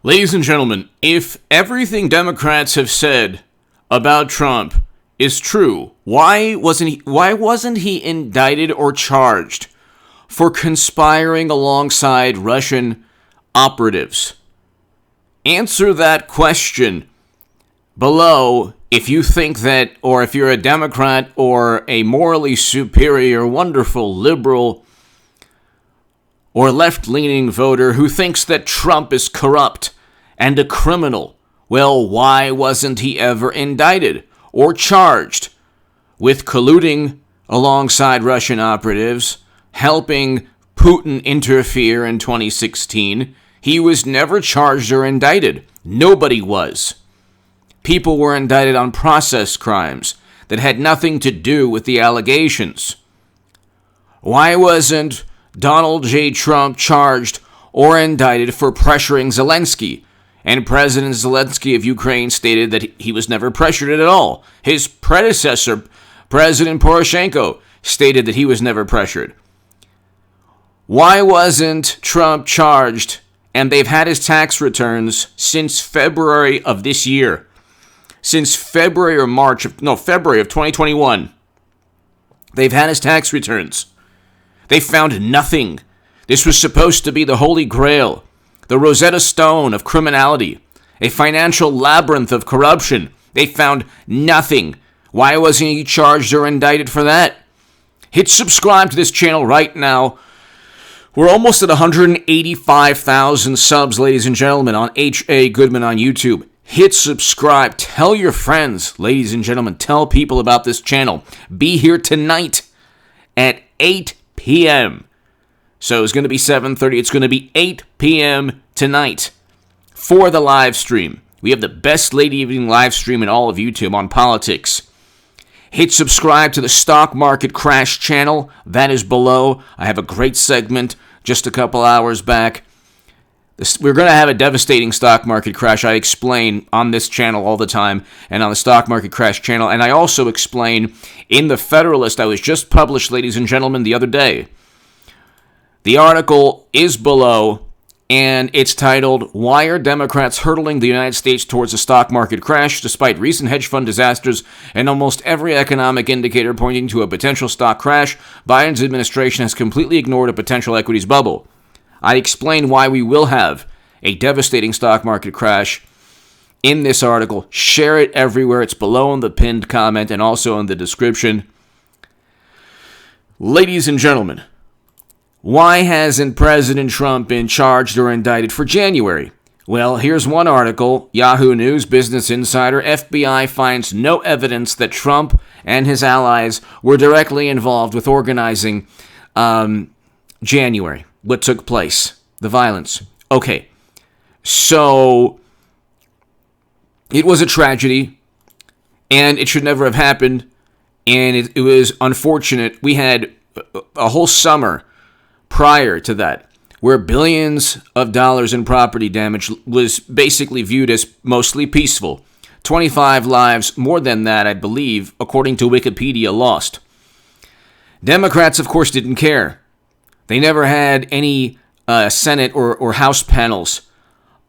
Ladies and gentlemen, if everything Democrats have said about Trump is true, why wasn't he indicted or charged for conspiring alongside Russian operatives? Answer that question below if you think that, or if you're a Democrat or a morally superior, wonderful, liberal, or left-leaning voter who thinks that Trump is corrupt and a criminal. Well, why wasn't he ever indicted or charged with colluding alongside Russian operatives, helping Putin interfere in 2016? He was never charged or indicted. Nobody was. People were indicted on process crimes that had nothing to do with the allegations. Why wasn't Donald J. Trump charged or indicted for pressuring Zelensky? And President Zelensky of Ukraine stated that he was never pressured at all. His predecessor, President Poroshenko, stated that he was never pressured. Why wasn't Trump charged? And they've had his tax returns since February of this year. Since February of 2021. They've had his tax returns. They found nothing. This was supposed to be the Holy Grail, the Rosetta Stone of criminality, a financial labyrinth of corruption. They found nothing. Why wasn't he charged or indicted for that? Hit subscribe to this channel right now. We're almost at 185,000 subs, ladies and gentlemen, on H.A. Goodman on YouTube. Hit subscribe. Tell your friends, ladies and gentlemen. Tell people about this channel. Be here tonight at 8 p.m. So it's going to be 7:30. It's going to be 8 p.m. tonight for the live stream. We have the best late evening live stream in all of YouTube on politics. Hit subscribe to the Stock Market Crash channel. That is below. I have a great segment just a couple hours back. We're going to have a devastating stock market crash. I explain on this channel all the time and on the Stock Market Crash channel. And I also explain in the Federalist I was just published, ladies and gentlemen, the other day. The article is below, and it's titled, "Why Are Democrats Hurtling the United States Towards a Stock Market Crash Despite Recent Hedge Fund Disasters and Almost Every Economic Indicator Pointing to a Potential Stock Crash? Biden's administration has completely ignored a potential equities bubble." I explain why we will have a devastating stock market crash in this article. Share it everywhere. It's below in the pinned comment and also in the description. Ladies and gentlemen, why hasn't President Trump been charged or indicted for January? Well, here's one article, Yahoo News, Business Insider. FBI finds no evidence that Trump and his allies were directly involved with organizing January. What took place? The violence. Okay, so it was a tragedy, and it should never have happened, and it was unfortunate. We had a whole summer prior to that where billions of dollars in property damage was basically viewed as mostly peaceful. 25 lives, more than that, I believe, according to Wikipedia, lost. Democrats, of course, didn't care. They never had any Senate or House panels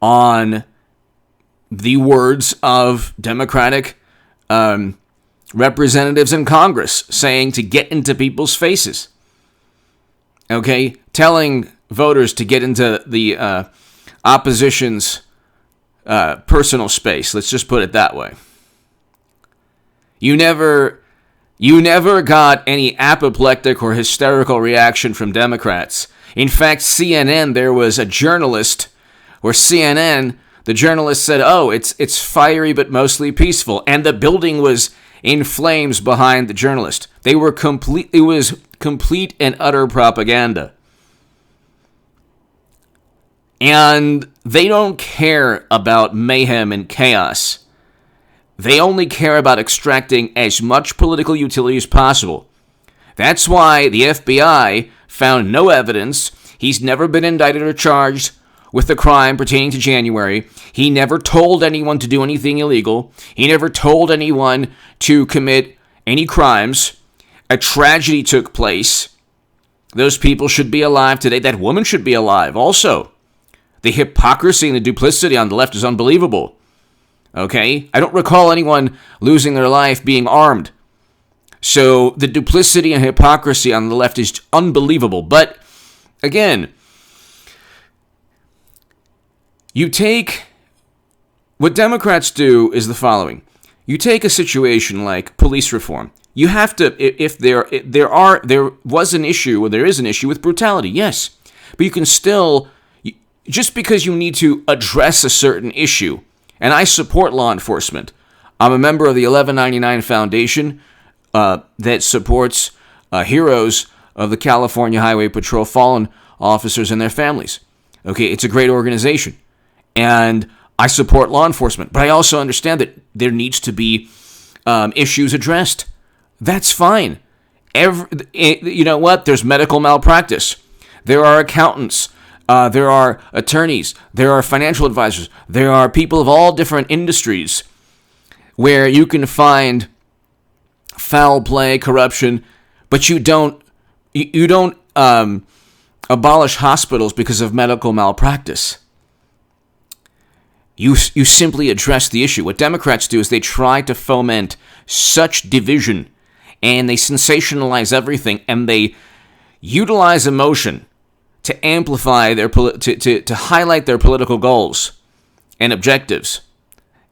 on the words of Democratic representatives in Congress saying to get into people's faces. Okay? Telling voters to get into the opposition's personal space. Let's just put it that way. You never got any apoplectic or hysterical reaction from Democrats. In fact, CNN, there was a journalist, or CNN, the journalist said, "Oh, it's fiery but mostly peaceful," and the building was in flames behind the journalist. It was complete and utter propaganda. And they don't care about mayhem and chaos. They only care about extracting as much political utility as possible. That's why the FBI found no evidence. He's never been indicted or charged with the crime pertaining to January. He never told anyone to do anything illegal. He never told anyone to commit any crimes. A tragedy took place. Those people should be alive today. That woman should be alive also. The hypocrisy and the duplicity on the left is unbelievable. Okay? I don't recall anyone losing their life being armed. So the duplicity and hypocrisy on the left is unbelievable. But again, what Democrats do is the following. You take a situation like police reform. You have to, if there was an issue, or there is an issue with brutality, yes. But you can still, just because you need to address a certain issue, and I support law enforcement. I'm a member of the 1199 Foundation that supports heroes of the California Highway Patrol, fallen officers and their families. Okay, it's a great organization. And I support law enforcement. But I also understand that there needs to be issues addressed. That's fine. You know what? There's medical malpractice. There are accountants. There are attorneys. There are financial advisors. There are people of all different industries where you can find foul play, corruption, but you don't abolish hospitals because of medical malpractice. You simply address the issue. What Democrats do is they try to foment such division, and they sensationalize everything, and they utilize emotion to amplify to highlight their political goals and objectives,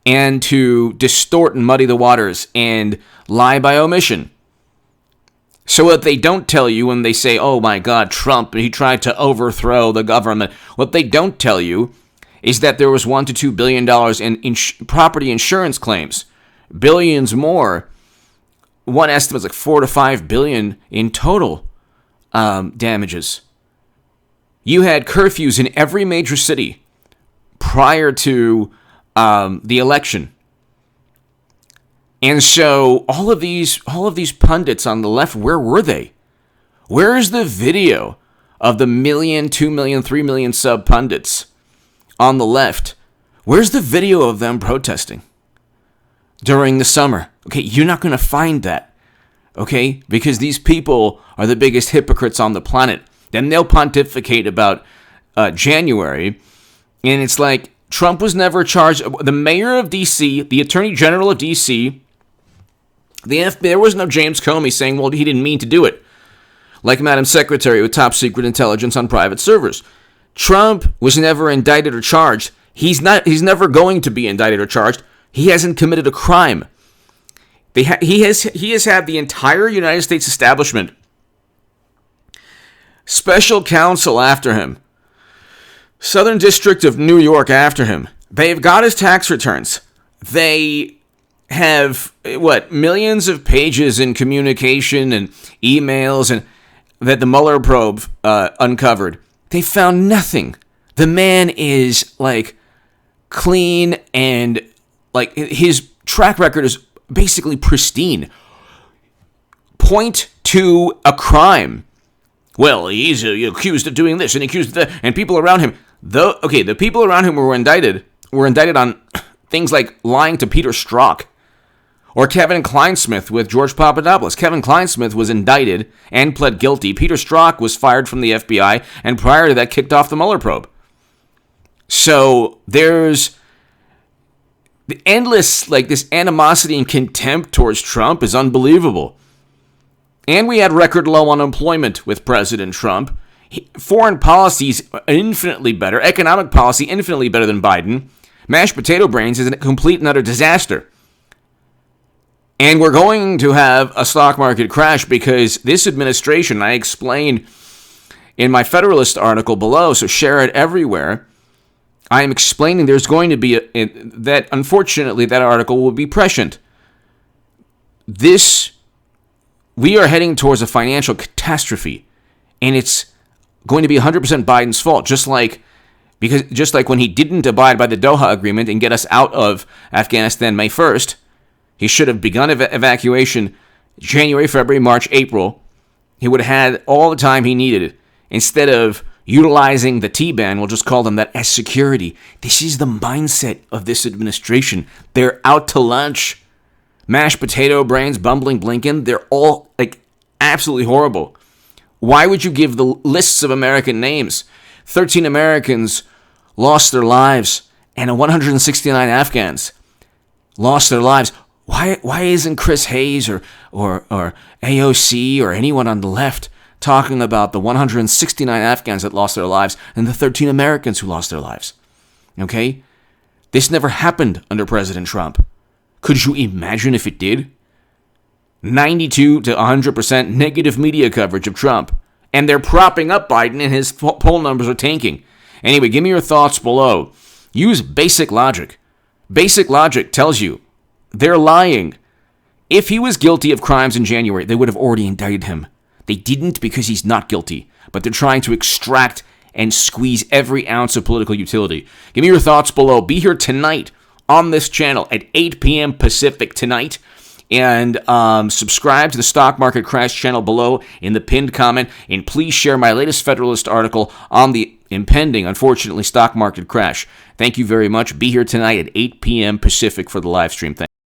and to distort and muddy the waters and lie by omission. So what they don't tell you when they say, oh my God, Trump, he tried to overthrow the government, what they don't tell you is that there was $1 to $2 billion in property insurance claims, billions more. One estimate is like $4 to $5 billion in total damages. You had curfews in every major city prior to the election. And so all of these pundits on the left, where were they? Where is the video of the 1 million, 2 million, 3 million sub pundits on the left? Where's the video of them protesting during the summer? Okay, you're not going to find that. Okay, because these people are the biggest hypocrites on the planet. Then they'll pontificate about January, and it's like Trump was never charged. The mayor of D.C., the attorney general of D.C., there was no James Comey saying, well, he didn't mean to do it. Like Madam Secretary with top secret intelligence on private servers. Trump was never indicted or charged. He's never going to be indicted or charged. He hasn't committed a crime. He has had the entire United States establishment, special counsel after him, Southern District of New York after him. They've got his tax returns. They have, millions of pages in communication and emails and that the Mueller probe uncovered. They found nothing. The man is, clean, and, his track record is basically pristine. Point to a crime. Well, he's accused of doing this and accused of that, and people around him. The people around him were indicted on things like lying to Peter Strzok or Kevin Kleinsmith with George Papadopoulos. Kevin Kleinsmith was indicted and pled guilty. Peter Strzok was fired from the FBI and prior to that kicked off the Mueller probe. So there's the endless, this animosity and contempt towards Trump is unbelievable. And we had record low unemployment with President Trump. Foreign policy is infinitely better. Economic policy infinitely better than Biden. Mashed potato brains is a complete and utter disaster. And we're going to have a stock market crash because this administration, I explain in my Federalist article below, so share it everywhere. I am explaining there's going to be that unfortunately that article will be prescient. We are heading towards a financial catastrophe, and it's going to be 100% Biden's fault, just like when he didn't abide by the Doha Agreement and get us out of Afghanistan May 1st, he should have begun evacuation January, February, March, April. He would have had all the time he needed instead of utilizing the T-ban. We'll just call them that as security. This is the mindset of this administration. They're out to lunch. Mashed potato brains, bumbling Blinken, they're all absolutely horrible. Why would you give the lists of American names? 13 Americans lost their lives and 169 Afghans lost their lives. Why isn't Chris Hayes or AOC or anyone on the left talking about the 169 Afghans that lost their lives and the 13 Americans who lost their lives? Okay? This never happened under President Trump. Could you imagine if it did? 92 to 100% negative media coverage of Trump. And they're propping up Biden and his poll numbers are tanking. Anyway, give me your thoughts below. Use basic logic. Basic logic tells you they're lying. If he was guilty of crimes in January, they would have already indicted him. They didn't because he's not guilty, but they're trying to extract and squeeze every ounce of political utility. Give me your thoughts below. Be here tonight on this channel at 8 p.m. Pacific tonight. And subscribe to the Stock Market Crash channel below in the pinned comment. And please share my latest Federalist article on the impending, unfortunately, stock market crash. Thank you very much. Be here tonight at 8 p.m. Pacific for the live stream. Thank you.